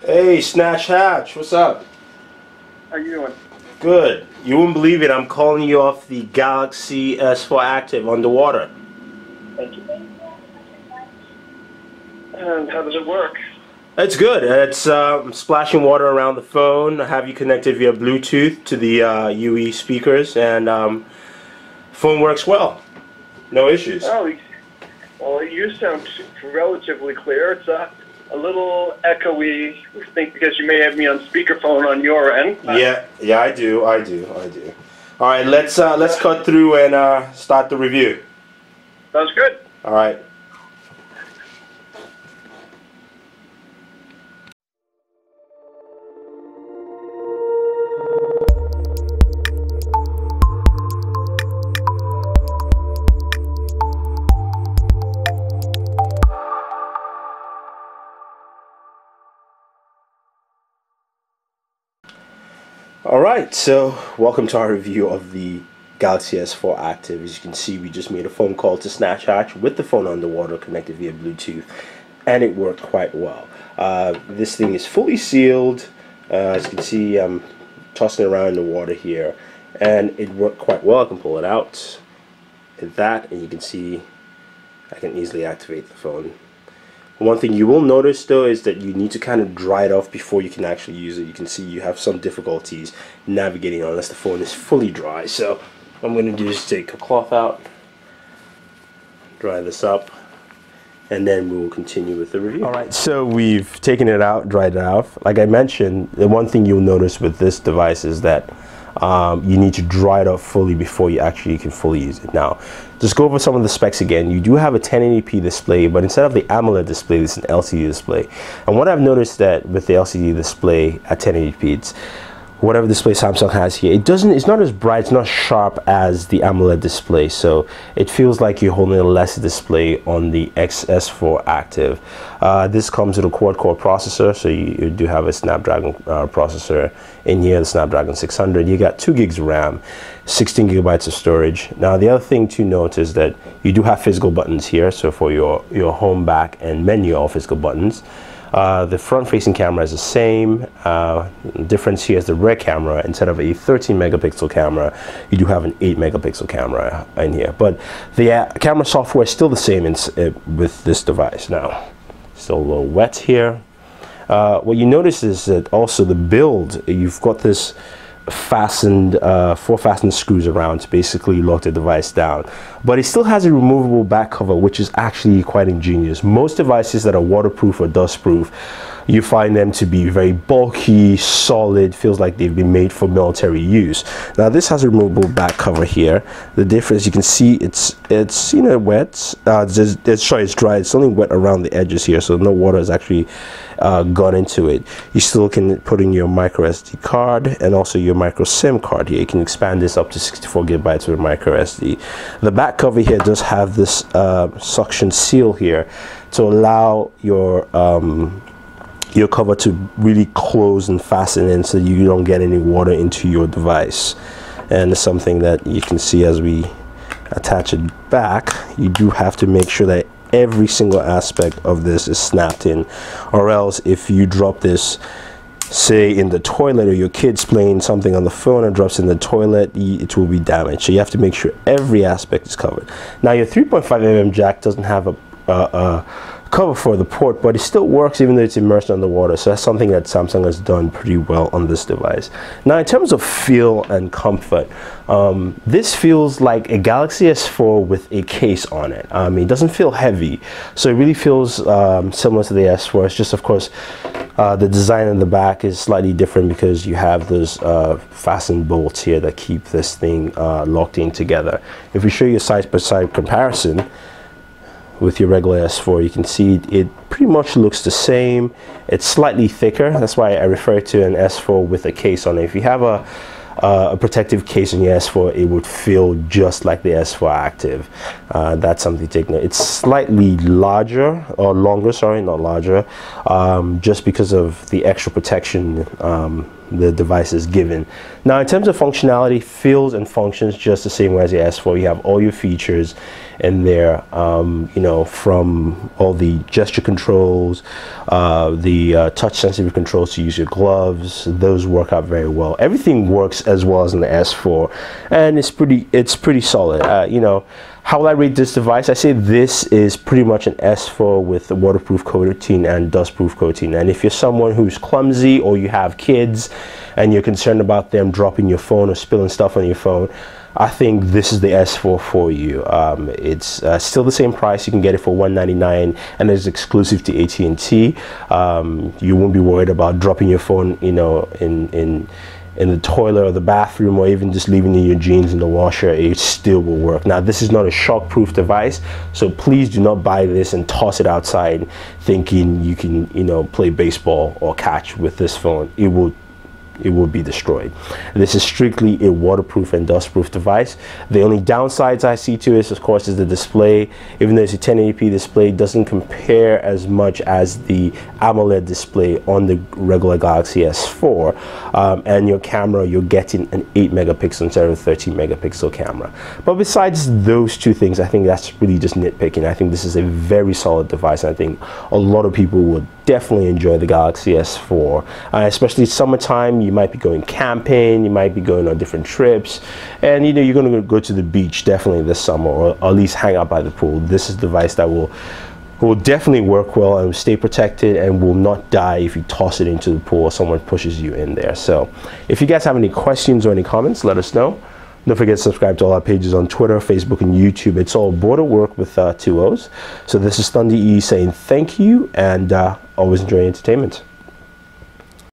Hey, Snatch Hatch, what's up? How you doing? Good. You wouldn't believe it, I'm calling you off the Galaxy S4 Active underwater. Thank you. And how does it work? It's good. It's splashing water around the phone. I have you connected via Bluetooth to the UE speakers, and phone works well. No issues. Oh, well, you sound relatively clear. It's a little echoey, I think, because you may have me on speakerphone on your end. Yeah, I do. All right, let's cut through and start the review. Sounds good. All right. Alright, so welcome to our review of the Galaxy S4 Active. As you can see, we just made a phone call to Snatch Hatch with the phone underwater connected via Bluetooth, and it worked quite well. This thing is fully sealed. As you can see, I'm tossing it around in the water here, and it worked quite well. I can pull it out like that, and you can see I can easily activate the phone. One thing you will notice though is that you need to kind of dry it off before you can actually use it. You can see you have some difficulties navigating unless the phone is fully dry. So what I'm going to do is take a cloth out, dry this up, and then we will continue with the review. Alright, so we've taken it out, dried it off. Like I mentioned, the one thing you'll notice with this device is that you need to dry it off fully before you actually can fully use it. Now, just go over some of the specs again. You do have a 1080p display, but instead of the AMOLED display, it's an LCD display. And what I've noticed that with the LCD display at 1080p, it's whatever display Samsung has here, it's not as bright, it's not sharp as the AMOLED display, so it feels like you're holding a lesser display on the S4 Active. This comes with a quad-core processor, so you do have a Snapdragon processor in here, the Snapdragon 600. You got 2 gigs of RAM, 16 gigabytes of storage. Now the other thing to note is that you do have physical buttons here, so for your home, back, and menu, all physical buttons. The front-facing camera is the same. The difference here is the rear camera. Instead of a 13 megapixel camera, you do have an 8 megapixel camera in here. But the camera software is still the same with this device. Now, still a little wet here. What you notice is that also the build, you've got this fastened 4 fastened screws around to basically lock the device down, but it still has a removable back cover, which is actually quite ingenious. Most devices that are waterproof or dustproof, you find them to be very bulky, solid, feels like they've been made for military use. Now this has a removable back cover here. The difference, you can see it's you know, wet. It's dry. It's only wet around the edges here, so no water has actually gone into it. You still can put in your micro SD card and also your micro SIM card here. You can expand this up to 64 gigabytes with micro SD. The back cover here does have this suction seal here to allow your cover to really close and fasten in so you don't get any water into your device. And it's something that you can see as we attach it back. You do have to make sure that every single aspect of this is snapped in, or else if you drop this, say in the toilet, or your kid's playing something on the phone and drops in the toilet, it will be damaged. So you have to make sure every aspect is covered. Now your 3.5mm jack doesn't have a cover for the port, but it still works even though it's immersed underwater. So that's something that Samsung has done pretty well on this device. Now in terms of feel and comfort, this feels like a Galaxy S4 with a case on it. It doesn't feel heavy, so it really feels similar to the S4. It's just, of course, the design in the back is slightly different because you have those fastened bolts here that keep this thing locked in together. If we show you a side-by-side comparison with your regular S4, you can see it pretty much looks the same. It's slightly thicker. That's why I refer to an S4 with a case on it. If you have a protective case on your S4, it would feel just like the S4 Active. That's something to take note. It's slightly larger, or longer, sorry, not larger, just because of the extra protection the device is given. Now, in terms of functionality, feels and functions just the same way as the S4. You have all your features in there, you know, from all the gesture controls, the touch sensitive controls to use your gloves. Those work out very well. Everything works as well as in the S4, and it's pretty solid. You know, how will I rate this device? I say this is pretty much an S4 with a waterproof coating and dustproof coating. And if you're someone who's clumsy, or you have kids and you're concerned about them dropping your phone or spilling stuff on your phone, I think this is the S4 for you. It's still the same price. You can get it for $199, and it's exclusive to AT&T. You won't be worried about dropping your phone, you know, in the toilet or the bathroom, or even just leaving in your jeans in the washer. It still will work. Now, this is not a shock-proof device, so please do not buy this and toss it outside thinking you can, you know, play baseball or catch with this phone. It will be destroyed. This is strictly a waterproof and dustproof device. The only downsides I see to it, of course, is the display. Even though it's a 1080p display, it doesn't compare as much as the AMOLED display on the regular Galaxy S4. And your camera, you're getting an 8 megapixel instead of a 13 megapixel camera. But besides those two things, I think that's really just nitpicking. I think this is a very solid device. I think a lot of people would definitely enjoy the Galaxy S4, especially summertime. You might be going camping, you might be going on different trips, and you know, you're going to go to the beach definitely this summer, or at least hang out by the pool. This is a device that will definitely work well and stay protected and will not die if you toss it into the pool or someone pushes you in there. So if you guys have any questions or any comments, let us know. Don't forget to subscribe to all our pages on Twitter, Facebook, and YouTube. It's all Booredatwork with 2 O's. So this is Thunder E saying thank you, and always enjoy entertainment.